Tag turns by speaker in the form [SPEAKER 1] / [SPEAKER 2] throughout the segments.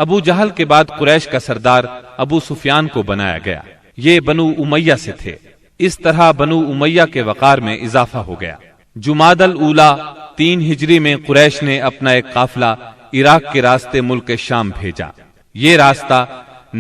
[SPEAKER 1] ابو جہل کے بعد قریش کا سردار ابو سفیان کو بنایا گیا۔ یہ بنو امیہ سے تھے۔ اس طرح بنو امیہ کے وقار میں اضافہ ہو گیا۔ جمادی الاولی 3 ہجری میں قریش نے اپنا ایک قافلہ عراق کے راستے ملک شام بھیجا۔ یہ راستہ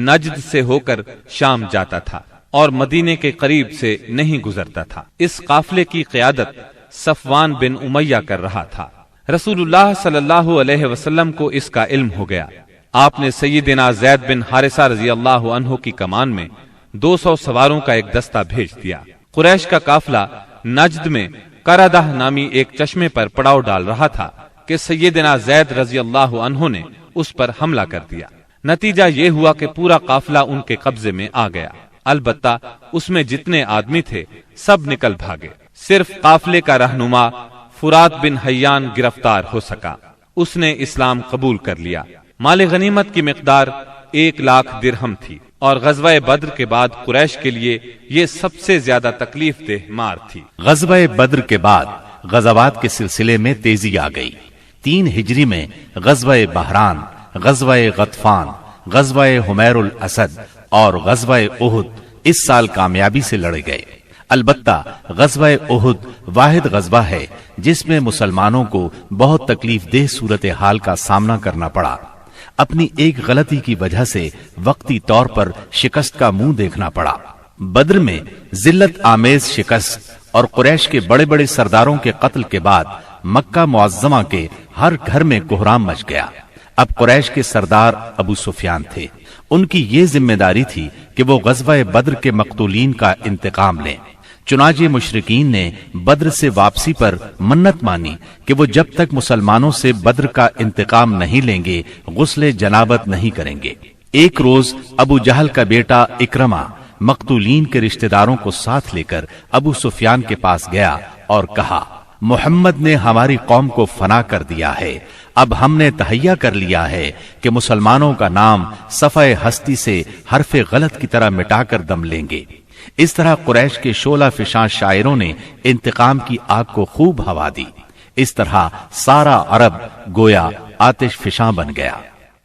[SPEAKER 1] نجد سے ہو کر شام جاتا تھا اور مدینے کے قریب سے نہیں گزرتا تھا۔ اس قافلے کی قیادت صفوان بن امیہ کر رہا تھا۔ رسول اللہ صلی اللہ علیہ وسلم کو اس کا علم ہو گیا۔ آپ نے سیدنا زید بن حارثہ رضی اللہ عنہ کی کمان میں 200 سواروں کا ایک دستہ بھیج دیا۔ قریش کا قافلہ نجد میں قردہ نامی ایک چشمے پر پڑاؤ ڈال رہا تھا کہ سیدنا زید رضی اللہ عنہ نے اس پر حملہ کر دیا۔ نتیجہ یہ ہوا کہ پورا قافلہ ان کے قبضے میں آ گیا۔ البتہ اس میں جتنے آدمی تھے سب نکل بھاگے۔ صرف قافلے کا رہنما فرات بن حیان گرفتار ہو سکا۔ اس نے اسلام قبول کر لیا۔ مال غنیمت کی مقدار 1,00,000 درہم تھی اور غزوہ بدر کے بعد قریش کے لیے یہ سب سے زیادہ تکلیف دہ مار تھی۔
[SPEAKER 2] غزوہ بدر کے بعد غزوات کے سلسلے میں تیزی آ گئی۔ 3 ہجری میں غزوہ بحران، غزوہ غطفان، غزوہ حمیر الاسد اور غزوہ احد اس سال کامیابی سے لڑے گئے۔ البتہ غزوہ احد واحد غزوہ ہے جس میں مسلمانوں کو بہت تکلیف دہ صورتحال کا سامنا کرنا پڑا۔ اپنی ایک غلطی کی وجہ سے وقتی طور پر شکست کا منہ دیکھنا پڑا۔ بدر میں ذلت آمیز شکست اور قریش کے بڑے بڑے سرداروں کے قتل کے بعد مکہ معظمہ کے ہر گھر میں کوہرام مچ گیا۔ اب قریش کے سردار ابو سفیان تھے۔ ان کی یہ ذمہ داری تھی کہ وہ غزوہ بدر کے مقتولین کا انتقام لیں۔ چنانچہ مشرکین نے بدر سے واپسی پر منت مانی کہ وہ جب تک مسلمانوں سے بدر کا انتقام نہیں لیں گے غسل جنابت نہیں کریں گے۔ ایک روز ابو جہل کا بیٹا اکرمہ مقتولین کے رشتہ داروں کو ساتھ لے کر ابو سفیان کے پاس گیا اور کہا، محمد نے ہماری قوم کو فنا کر دیا ہے۔ اب ہم نے تہیہ کر لیا ہے کہ مسلمانوں کا نام صفحہ ہستی سے حرف غلط کی طرح مٹا کر دم لیں گے۔ اس طرح قریش کے شعلہ فشاں شاعروں نے انتقام کی آگ کو خوب ہوا دی۔ اس طرح سارا عرب گویا آتش فشاں بن گیا۔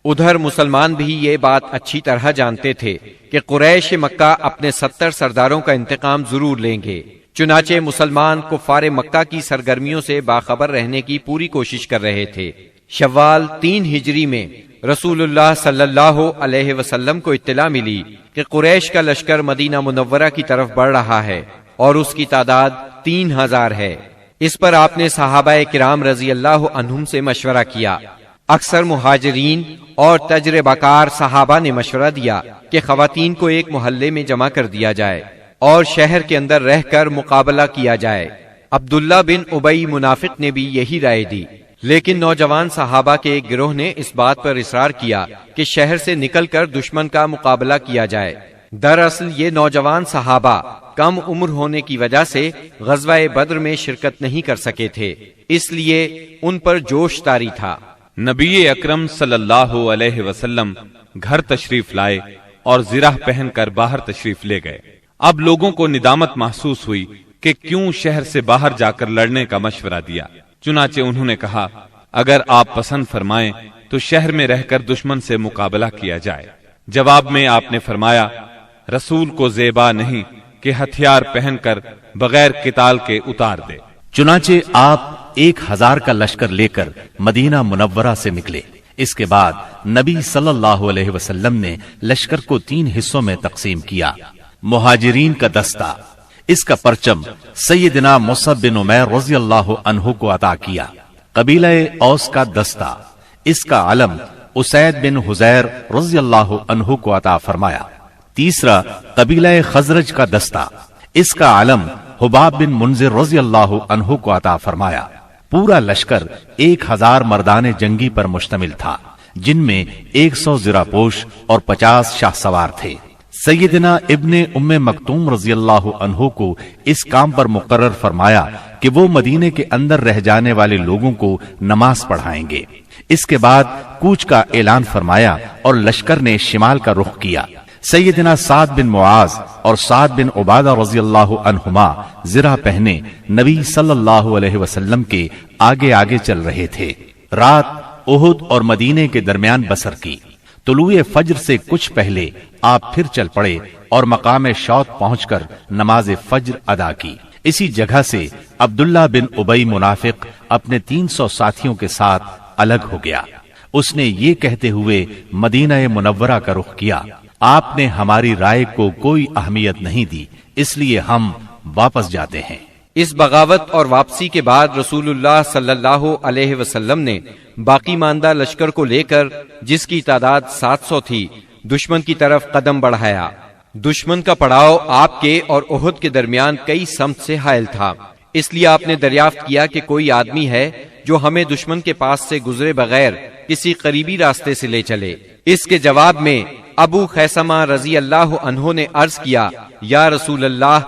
[SPEAKER 3] ادھر مسلمان بھی یہ بات اچھی طرح جانتے تھے کہ قریش مکہ اپنے 70 سرداروں کا انتقام ضرور لیں گے۔ چنانچہ مسلمان کفار مکہ کی سرگرمیوں سے باخبر رہنے کی پوری کوشش کر رہے تھے۔ شوال 3 ہجری میں رسول اللہ صلی اللہ علیہ وسلم کو اطلاع ملی کہ قریش کا لشکر مدینہ منورہ کی طرف بڑھ رہا ہے اور اس کی تعداد 3000 ہے۔ اس پر آپ نے صحابہ کرام رضی اللہ عنہم سے مشورہ کیا۔ اکثر مہاجرین اور تجربہ کار صحابہ نے مشورہ دیا کہ خواتین کو ایک محلے میں جمع کر دیا جائے اور شہر کے اندر رہ کر مقابلہ کیا جائے۔ عبداللہ بن ابی منافق نے بھی یہی رائے دی، لیکن نوجوان صحابہ کے ایک گروہ نے اس بات پر اصرار کیا کہ شہر سے نکل کر دشمن کا مقابلہ کیا جائے۔ دراصل یہ نوجوان صحابہ کم عمر ہونے کی وجہ سے غزوہ بدر میں شرکت نہیں کر سکے تھے، اس لیے ان پر جوش طاری تھا۔
[SPEAKER 1] نبی اکرم صلی اللہ علیہ وسلم گھر تشریف لائے اور زرہ پہن کر باہر تشریف لے گئے۔ اب لوگوں کو ندامت محسوس ہوئی کہ کیوں شہر سے باہر جا کر لڑنے کا مشورہ دیا۔ چنانچہ انہوں نے کہا، اگر آپ پسند فرمائیں تو شہر میں رہ کر دشمن سے مقابلہ کیا جائے۔ جواب میں آپ نے فرمایا، رسول کو زیبا نہیں کہ ہتھیار پہن کر بغیر قتال کے اتار دے۔
[SPEAKER 2] چنانچہ آپ 1000 کا لشکر لے کر مدینہ منورہ سے نکلے۔ اس کے بعد نبی صلی اللہ علیہ وسلم نے لشکر کو 3 حصوں میں تقسیم کیا۔ مہاجرین کا دستہ، اس کا پرچم سیدنا مصعب بن عمیر رضی اللہ عنہ کو عطا کیا۔ قبیلہ اوس کا دستہ، اس کا علم اسید بن حزیر رضی اللہ عنہ کو عطا فرمایا۔ تیسرا قبیلہ خزرج کا دستہ، اس کا علم حباب بن منذر رضی اللہ عنہ کو عطا فرمایا۔ پورا لشکر 1000 مردان جنگی پر مشتمل تھا، جن میں 100 زرہ پوش اور 50 شاہ سوار تھے۔ سیدنا ابن ام مکتوم رضی اللہ عنہ کو اس کام پر مقرر فرمایا کہ وہ مدینے کے اندر رہ جانے والے لوگوں کو نماز پڑھائیں گے۔ اس کے بعد کوچ کا اعلان فرمایا اور لشکر نے شمال کا رخ کیا۔ سیدنا سعد بن معاذ اور سعد بن عبادہ رضی اللہ عنہما زرہ پہنے نبی صلی اللہ علیہ وسلم کے آگے آگے چل رہے تھے۔ رات احد اور مدینے کے درمیان بسر کی۔ طلوع فجر سے کچھ پہلے آپ پھر چل پڑے اور مقام شوط پہنچ کر نماز فجر ادا کی۔ اسی جگہ سے عبداللہ بن ابی منافق اپنے 300 ساتھیوں کے ساتھ الگ ہو گیا۔ اس نے یہ کہتے ہوئے مدینہ منورہ کا رخ کیا، آپ نے ہماری رائے کو کوئی اہمیت نہیں دی، اس لیے ہم واپس جاتے ہیں۔
[SPEAKER 3] اس بغاوت اور واپسی کے بعد رسول اللہ صلی اللہ علیہ وسلم نے باقی ماندہ لشکر کو لے کر، جس کی تعداد 700 تھی، دشمن کی طرف قدم بڑھایا۔ دشمن کا پڑاؤ آپ کے اور احد کے درمیان کئی سمت سے حائل تھا، اس لیے آپ نے دریافت کیا کہ کوئی آدمی ہے جو ہمیں دشمن کے پاس سے گزرے بغیر کسی قریبی راستے سے لے چلے۔ اس کے جواب میں ابو خیثمہ رضی اللہ عنہ نے عرض کیا، یا رسول اللہ،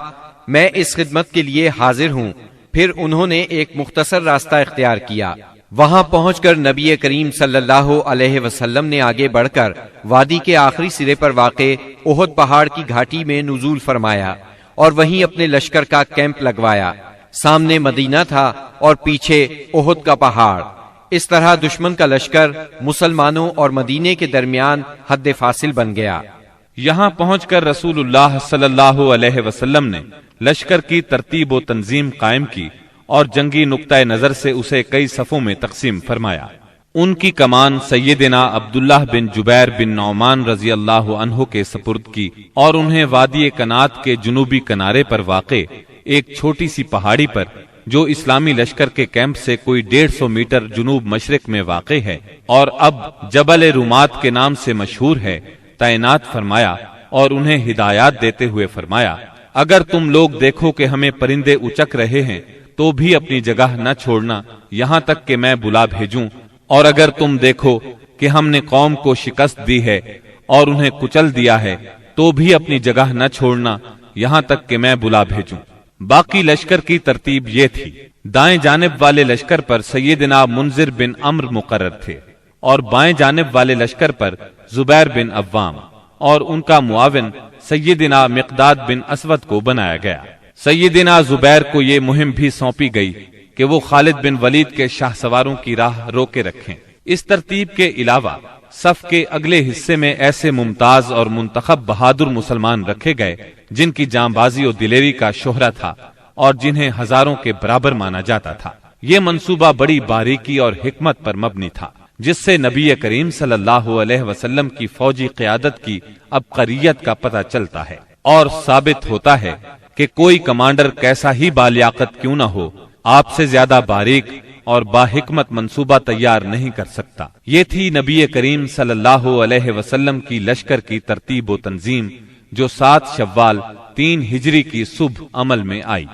[SPEAKER 3] میں اس خدمت کے لیے حاضر ہوں۔ پھر انہوں نے ایک مختصر راستہ اختیار کیا۔ وہاں پہنچ کر نبی کریم صلی اللہ علیہ وسلم نے آگے بڑھ کر وادی کے آخری سرے پر واقع احد پہاڑ کی گھاٹی میں نزول فرمایا اور وہیں اپنے لشکر کا کیمپ لگوایا۔ سامنے مدینہ تھا اور پیچھے احد کا پہاڑ۔ اس طرح دشمن کا لشکر مسلمانوں اور مدینے کے درمیان حد فاصل بن گیا۔
[SPEAKER 1] یہاں پہنچ کر رسول اللہ صلی اللہ علیہ وسلم نے لشکر کی ترتیب و تنظیم قائم کی اور جنگی نقطۂ نظر سے اسے کئی صفوں میں تقسیم فرمایا۔ ان کی کمان سیدنا عبداللہ بن جبیر بن نعمان رضی اللہ عنہ کے سپرد کی اور انہیں وادی کنات کے جنوبی کنارے پر واقع ایک چھوٹی سی پہاڑی پر، جو اسلامی لشکر کے کیمپ سے کوئی 150 میٹر جنوب مشرق میں واقع ہے اور اب جبل رومات کے نام سے مشہور ہے، تعینات فرمایا اور انہیں ہدایات دیتے ہوئے فرمایا، اگر تم لوگ دیکھو کہ ہمیں پرندے اچک رہے ہیں تو بھی اپنی جگہ نہ چھوڑنا یہاں تک کہ میں بلا بھیجوں، اور اگر تم دیکھو کہ ہم نے قوم کو شکست دی ہے اور انہیں کچل دیا ہے تو بھی اپنی جگہ نہ چھوڑنا یہاں تک کہ میں بلا بھیجوں۔ باقی لشکر کی ترتیب یہ تھی، دائیں جانب والے لشکر پر سیدنا منذر بن عمرو مقرر تھے اور بائیں جانب والے لشکر پر زبیر بن عوام اور ان کا معاون سیدنا مقداد بن اسود کو بنایا گیا۔ سیدنا زبیر کو یہ مہم بھی سونپی گئی کہ وہ خالد بن ولید کے شاہ سواروں کی راہ روکے رکھیں۔ اس ترتیب کے علاوہ صف کے اگلے حصے میں ایسے ممتاز اور منتخب بہادر مسلمان رکھے گئے جن کی جانبازی و دلیری کا شہرہ تھا اور جنہیں ہزاروں کے برابر مانا جاتا تھا۔ یہ منصوبہ بڑی باریکی اور حکمت پر مبنی تھا، جس سے نبی کریم صلی اللہ علیہ وسلم کی فوجی قیادت کی عبقریت کا پتہ چلتا ہے اور ثابت ہوتا ہے کہ کوئی کمانڈر کیسا ہی بالیاقت کیوں نہ ہو، آپ سے زیادہ باریک اور باحکمت منصوبہ تیار نہیں کر سکتا۔ یہ تھی نبی کریم صلی اللہ علیہ وسلم کی لشکر کی ترتیب و تنظیم، جو 7 شوال 3 ہجری کی صبح عمل میں آئی۔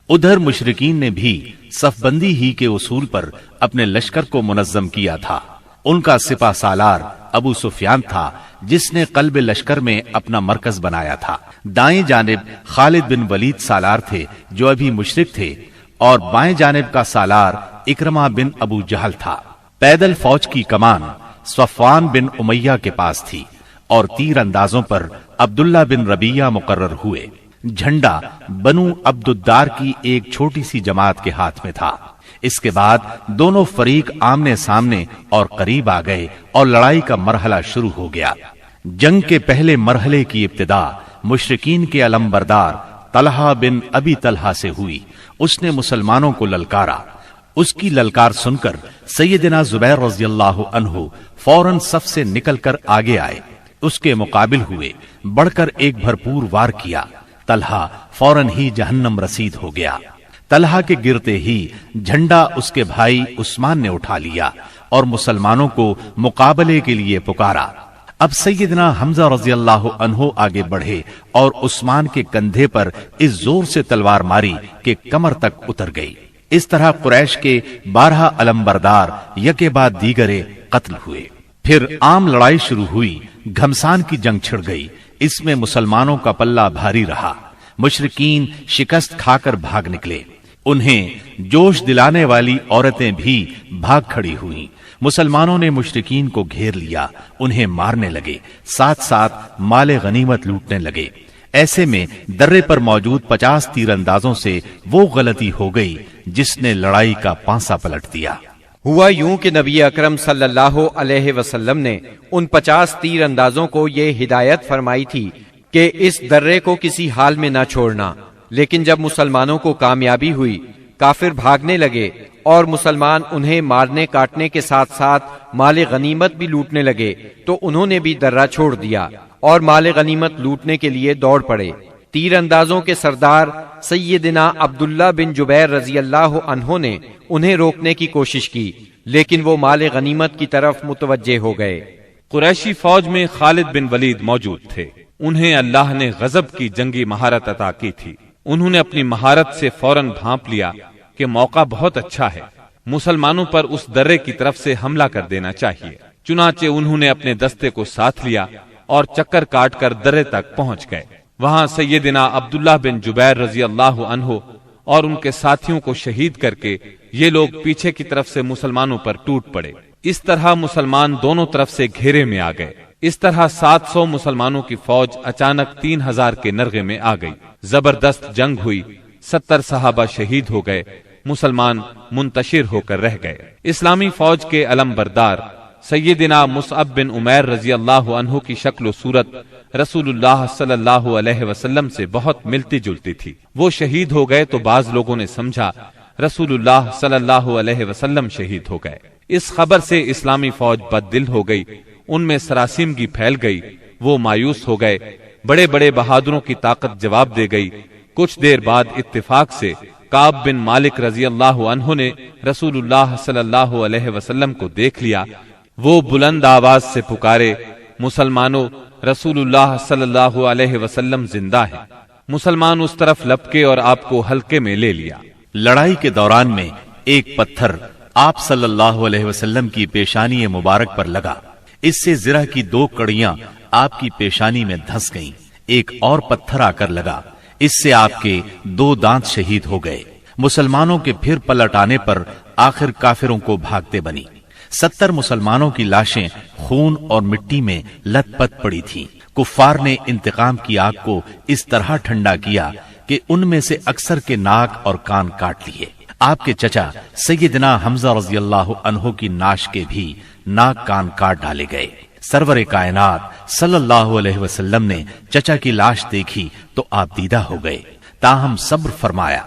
[SPEAKER 2] ادھر مشرکین نے بھی صف بندی ہی کے اصول پر اپنے لشکر کو منظم کیا تھا۔ ان کا سپہ سالار ابو سفیان تھا، جس نے قلب لشکر میں اپنا مرکز بنایا تھا۔ دائیں جانب خالد بن ولید سالار تھے، جو ابھی مشرک تھے، اور بائیں جانب کا سالار اکرمہ بن ابو جہل تھا۔ پیدل فوج کی کمان صفوان بن امیہ کے پاس تھی اور تیر اندازوں پر عبداللہ بن ربیہ مقرر ہوئے۔ جھنڈا بنو عبد الدار کی ایک چھوٹی سی جماعت کے ہاتھ میں تھا۔ اس کے بعد دونوں فریق آمنے سامنے اور قریب آ گئے اور لڑائی کا مرحلہ شروع ہو گیا۔ جنگ کے پہلے مرحلے کی ابتدا مشرکین کے علمبردار طلحہ بن ابی طلحہ سے ہوئی۔ اس نے مسلمانوں کو للکارا۔ اس کی للکار سن کر سیدنا زبیر رضی اللہ عنہ فوراً صف سے نکل کر آگے آئے، اس کے مقابل ہوئے، بڑھ کر ایک بھرپور وار کیا۔ طلحہ فوراً ہی جہنم رسید ہو گیا۔ طلحہ کے گرتے ہی جھنڈا اس کے بھائی عثمان نے اٹھا لیا اور مسلمانوں کو مقابلے کے لیے پکارا۔ اب سیدنا حمزہ رضی اللہ عنہ آگے بڑھے اور عثمان کے کندھے پر اس زور سے تلوار ماری کہ کمر تک اتر گئی۔ اس طرح قریش کے 12 علمبردار یکے بعد دیگرے قتل ہوئے۔ پھر عام لڑائی شروع ہوئی۔ گھمسان کی جنگ چھڑ گئی۔ اس میں مسلمانوں کا پلہ بھاری رہا۔ مشرکین شکست کھا کر بھاگ نکلے۔ انہیں جوش دلانے والی عورتیں بھی بھاگ کھڑی ہوئیں۔ مسلمانوں نے مشرکین کو گھیر لیا، انہیں مارنے لگے، ساتھ ساتھ مال غنیمت لوٹنے لگے۔ ایسے میں درے پر موجود 50 تیر اندازوں سے وہ غلطی ہو گئی جس نے لڑائی کا پانسا پلٹ دیا۔
[SPEAKER 3] ہوا یوں کہ نبی اکرم صلی اللہ علیہ وسلم نے ان 50 تیر اندازوں کو یہ ہدایت فرمائی تھی کہ اس درے کو کسی حال میں نہ چھوڑنا، لیکن جب مسلمانوں کو کامیابی ہوئی، کافر بھاگنے لگے اور مسلمان انہیں مارنے کاٹنے کے ساتھ ساتھ مال غنیمت بھی لوٹنے لگے، تو انہوں نے بھی درہ چھوڑ دیا اور مال غنیمت لوٹنے کے لیے دوڑ پڑے۔ تیر اندازوں کے سردار سیدنا عبداللہ بن جبیر رضی اللہ عنہ نے انہیں روکنے کی کوشش کی، لیکن وہ مال غنیمت کی طرف متوجہ ہو گئے۔
[SPEAKER 1] قریشی فوج میں خالد بن ولید موجود تھے۔ انہیں اللہ نے غضب کی جنگی مہارت عطا کی تھی۔ انہوں نے اپنی مہارت سے فوراً بھانپ لیا کہ موقع بہت اچھا ہے، مسلمانوں پر اس درے کی طرف سے حملہ کر دینا چاہیے۔ چنانچہ انہوں نے اپنے دستے کو ساتھ لیا اور چکر کاٹ کر درے تک پہنچ گئے۔ وہاں سیدنا عبداللہ بن جبیر رضی اللہ عنہ اور ان کے ساتھیوں کو شہید کر کے یہ لوگ پیچھے کی طرف سے مسلمانوں پر ٹوٹ پڑے۔ اس طرح مسلمان دونوں طرف سے گھیرے میں آ گئے۔ اس طرح 700 مسلمانوں کی فوج اچانک 3000 کے نرغے میں آ گئی۔ زبردست جنگ ہوئی، 70 صحابہ شہید ہو گئے، مسلمان منتشر ہو کر رہ گئے۔ اسلامی فوج کے علم بردار سیدنا مصعب بن عمیر رضی اللہ عنہ کی شکل و صورت رسول اللہ صلی اللہ علیہ وسلم سے بہت ملتی جلتی تھی۔ وہ شہید ہو گئے تو بعض لوگوں نے سمجھا رسول اللہ صلی اللہ علیہ وسلم شہید ہو گئے۔ اس خبر سے اسلامی فوج بد دل ہو گئی، ان میں سراسیمگی پھیل گئی، وہ مایوس ہو گئے۔ بڑے بڑے بہادروں کی طاقت جواب دے گئی۔ کچھ دیر بعد اتفاق سے کعب بن مالک رضی اللہ عنہ نے رسول اللہ صلی اللہ علیہ وسلم کو دیکھ لیا۔ وہ بلند آواز سے پکارے، مسلمانوں، رسول اللہ صلی اللہ علیہ وسلم زندہ ہے۔ مسلمان اس طرف لپکے اور آپ کو حلقے میں لے لیا۔
[SPEAKER 2] لڑائی کے دوران میں ایک پتھر آپ صلی اللہ علیہ وسلم کی پیشانی مبارک پر لگا، اس سے زرہ کی 2 کڑیاں آپ کی پیشانی میں دھس گئیں۔ ایک اور پتھر آ کر لگا، اس سے آپ کے 2 دانت شہید ہو گئے۔ مسلمانوں کے پھر پلٹ آنے پر آخر کافروں کو بھاگتے بنی۔ 70 مسلمانوں کی لاشیں خون اور مٹی میں لت پت پڑی تھیں۔ کفار نے انتقام کی آگ کو اس طرح ٹھنڈا کیا کہ ان میں سے اکثر کے ناک اور کان کاٹ لیے۔ آپ کے چچا سیدنا حمزہ رضی اللہ عنہ کی ناش کے بھی ناک کان کاٹ ڈالے گئے۔ سرور کائنات صلی اللہ علیہ وسلم نے چچا کی لاش دیکھی تو آپ دیدہ ہو گئے، تاہم صبر فرمایا۔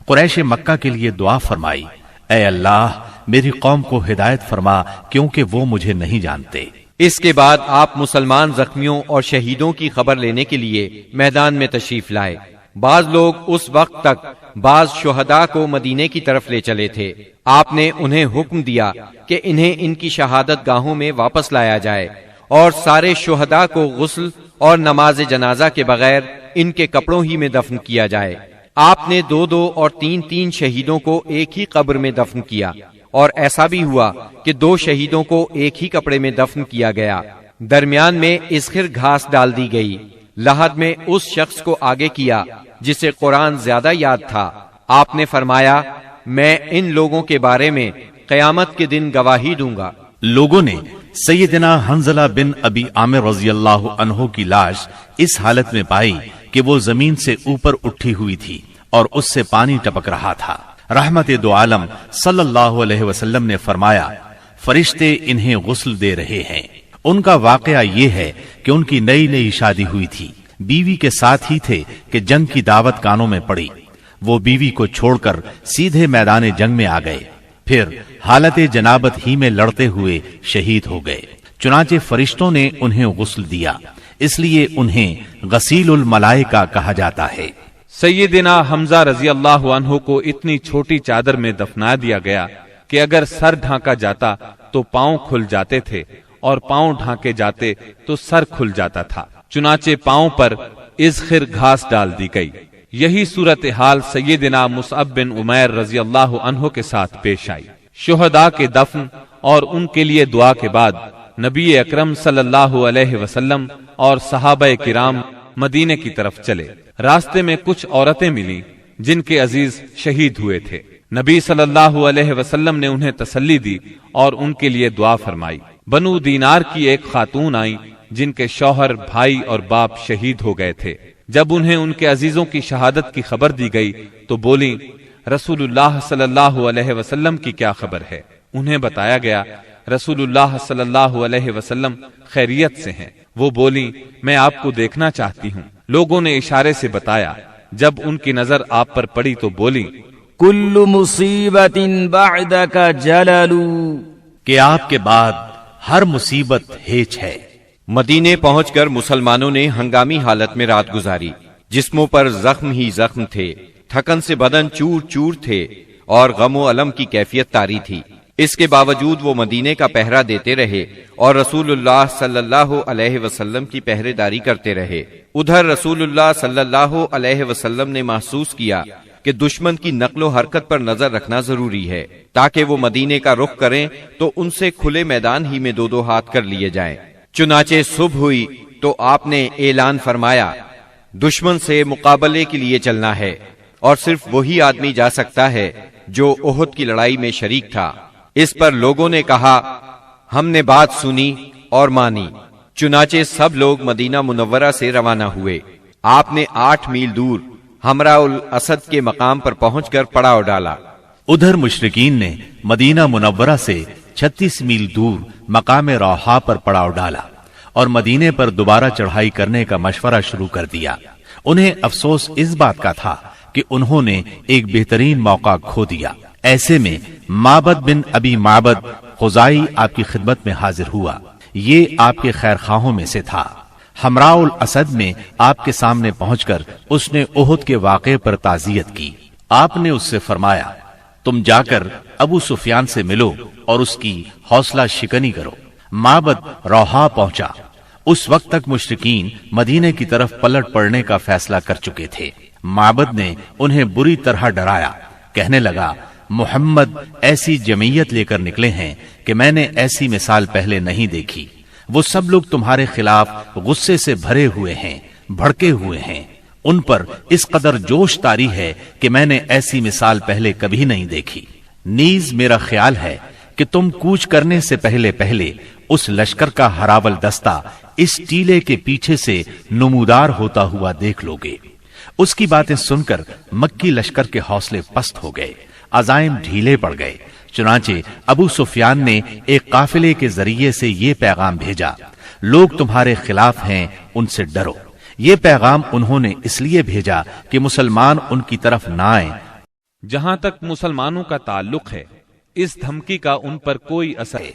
[SPEAKER 2] قریش مکہ کے لیے دعا فرمائی، اے اللہ میری قوم کو ہدایت فرما کیونکہ وہ مجھے نہیں جانتے۔
[SPEAKER 3] اس کے بعد آپ مسلمان زخمیوں اور شہیدوں کی خبر لینے کے لیے میدان میں تشریف لائے۔ بعض لوگ اس وقت تک بعض شہداء کو مدینے کی طرف لے چلے تھے۔ آپ نے انہیں حکم دیا کہ انہیں ان کی شہادت گاہوں میں واپس لایا جائے اور سارے شہداء کو غسل اور نماز جنازہ کے بغیر ان کے کپڑوں ہی میں دفن کیا جائے۔ آپ نے 2 اور 3 شہیدوں کو ایک ہی قبر میں دفن کیا، اور ایسا بھی ہوا کہ 2 شہیدوں کو ایک ہی کپڑے میں دفن کیا گیا۔ درمیان میں اسخر گھاس ڈال دی گئی۔ لحد میں اس شخص کو آگے کیا جسے قرآن زیادہ یاد تھا۔ آپ نے فرمایا، میں ان لوگوں کے بارے میں قیامت کے دن گواہی دوں گا۔
[SPEAKER 2] لوگوں نے سیدنا حنظلہ بن ابی عامر رضی اللہ عنہ کی لاش اس حالت میں پائی کہ وہ زمین سے اوپر اٹھی ہوئی تھی اور اس سے پانی ٹپک رہا تھا۔ رحمت دو عالم صلی اللہ علیہ وسلم نے فرمایا، فرشتے انہیں غسل دے رہے ہیں۔ ان کا واقعہ یہ ہے کہ ان کی نئی شادی ہوئی تھی، بیوی کے ساتھ ہی تھے کہ جنگ کی دعوت کانوں میں پڑی۔ وہ بیوی کو چھوڑ کر سیدھے میدان جنگ میں آ گئے، پھر حالت جنابت ہی میں لڑتے ہوئے شہید ہو گئے۔ چنانچہ فرشتوں نے انہیں غسل دیا، اس لیے انہیں غسیل الملائکہ کہا جاتا ہے۔
[SPEAKER 1] سیدنا حمزہ رضی اللہ عنہ کو اتنی چھوٹی چادر میں دفنا دیا گیا کہ اگر سر ڈھانکا جاتا تو پاؤں کھل جاتے تھے اور پاؤں ڈھانکے جاتے تو سر کھل جاتا تھا۔ چنانچہ پاؤں پر اذخر گھاس ڈال دی گئی۔ یہی صورتحال سیدنا مصعب بن عمیر رضی اللہ عنہ کے ساتھ پیش آئی۔ شہداء کے دفن اور ان کے لیے دعا کے بعد نبی اکرم صلی اللہ علیہ وسلم اور صحابہ کرام مدینے کی طرف چلے۔ راستے میں کچھ عورتیں ملی جن کے عزیز شہید ہوئے تھے۔ نبی صلی اللہ علیہ وسلم نے انہیں تسلی دی اور ان کے لیے دعا فرمائی۔ بنو دینار کی ایک خاتون آئی جن کے شوہر، بھائی اور باپ شہید ہو گئے تھے۔ جب انہیں ان کے عزیزوں کی شہادت کی خبر دی گئی تو بولی، رسول اللہ صلی اللہ علیہ وسلم کی کیا خبر ہے؟ انہیں بتایا گیا رسول اللہ صلی اللہ علیہ وسلم خیریت سے ہیں۔ وہ بولی میں آپ کو دیکھنا چاہتی ہوں۔ لوگوں نے اشارے سے بتایا۔ جب ان کی نظر آپ پر پڑی تو بولی
[SPEAKER 4] کل مصیبت بعدک جلل،
[SPEAKER 2] کہ آپ کے بعد ہر مصیبت ہیچ ہے۔
[SPEAKER 3] مدینے پہنچ کر مسلمانوں نے ہنگامی حالت میں رات گزاری۔ جسموں پر زخم ہی زخم تھے، تھکن سے بدن چور چور تھے اور غم و الم کی کیفیت طاری تھی۔ اس کے باوجود وہ مدینے کا پہرا دیتے رہے اور رسول اللہ صلی اللہ علیہ وسلم کی پہرے داری کرتے رہے۔ ادھر رسول اللہ صلی اللہ علیہ وسلم نے محسوس کیا کہ دشمن کی نقل و حرکت پر نظر رکھنا ضروری ہے تاکہ وہ مدینے کا رخ کریں تو ان سے کھلے میدان ہی میں دو دو ہاتھ کر لیے جائیں۔ چنانچہ صبح ہوئی تو آپ نے اعلان فرمایا دشمن سے مقابلے کے لیے چلنا ہے، اور صرف وہی آدمی جا سکتا ہے جو احد کی لڑائی میں شریک تھا۔ اس پر لوگوں نے کہا ہم نے بات سنی اور مانی۔ چنانچہ سب لوگ مدینہ منورہ سے روانہ ہوئے۔ آپ نے 8 میل دور ہمراء الاسد کے مقام پر پہنچ کر پڑاؤ ڈالا۔
[SPEAKER 2] ادھر مشرکین نے مدینہ منورہ سے 36 میل دور مقام روحا پر پڑاؤ ڈالا اور مدینے پر دوبارہ چڑھائی کرنے کا مشورہ شروع کر دیا۔ انہیں افسوس اس بات کا تھا کہ انہوں نے ایک بہترین موقع کھو دیا۔ ایسے میں معبد بن ابی معبد خزائی آپ کی خدمت میں حاضر ہوا۔ یہ آپ کے خیر خواہوں میں سے تھا۔ ہمراء الاسد میں آپ کے سامنے پہنچ کر اس نے احد کے واقعے پر تعزیت کی۔ آپ نے اس سے فرمایا تم جا کر ابو سفیان سے ملو اور اس کی حوصلہ شکنی کرو۔ معبد روحا پہنچا۔ اس وقت تک مشرکین مدینے کی طرف پلٹ پڑنے کا فیصلہ کر چکے تھے۔ معبد نے انہیں بری طرح ڈرایا، کہنے لگا محمد ایسی جمعیت لے کر نکلے ہیں کہ میں نے ایسی مثال پہلے نہیں دیکھی۔ وہ سب لوگ تمہارے خلاف غصے سے بھرے ہوئے ہیں، بھڑکے ہوئے ہیں۔ ان پر اس قدر جوش طاری ہے کہ میں نے ایسی مثال پہلے کبھی نہیں دیکھی۔ نیز میرا خیال ہے کہ تم کوچ کرنے سے پہلے پہلے اس لشکر کا ہراول دستہ اس ٹیلے کے پیچھے سے نمودار ہوتا ہوا دیکھ لو گے۔ اس کی باتیں سن کر مکی لشکر کے حوصلے پست ہو گئے، عزائم ڈھیلے پڑ گئے۔ چنانچہ ابو سفیان نے ایک قافلے کے ذریعے سے یہ پیغام بھیجا لوگ تمہارے خلاف ہیں، ان سے ڈرو۔ یہ پیغام انہوں نے اس لیے بھیجا کہ مسلمان ان کی طرف نہ آئیں۔
[SPEAKER 1] جہاں تک مسلمانوں کا تعلق ہے اس دھمکی کا ان پر کوئی اثر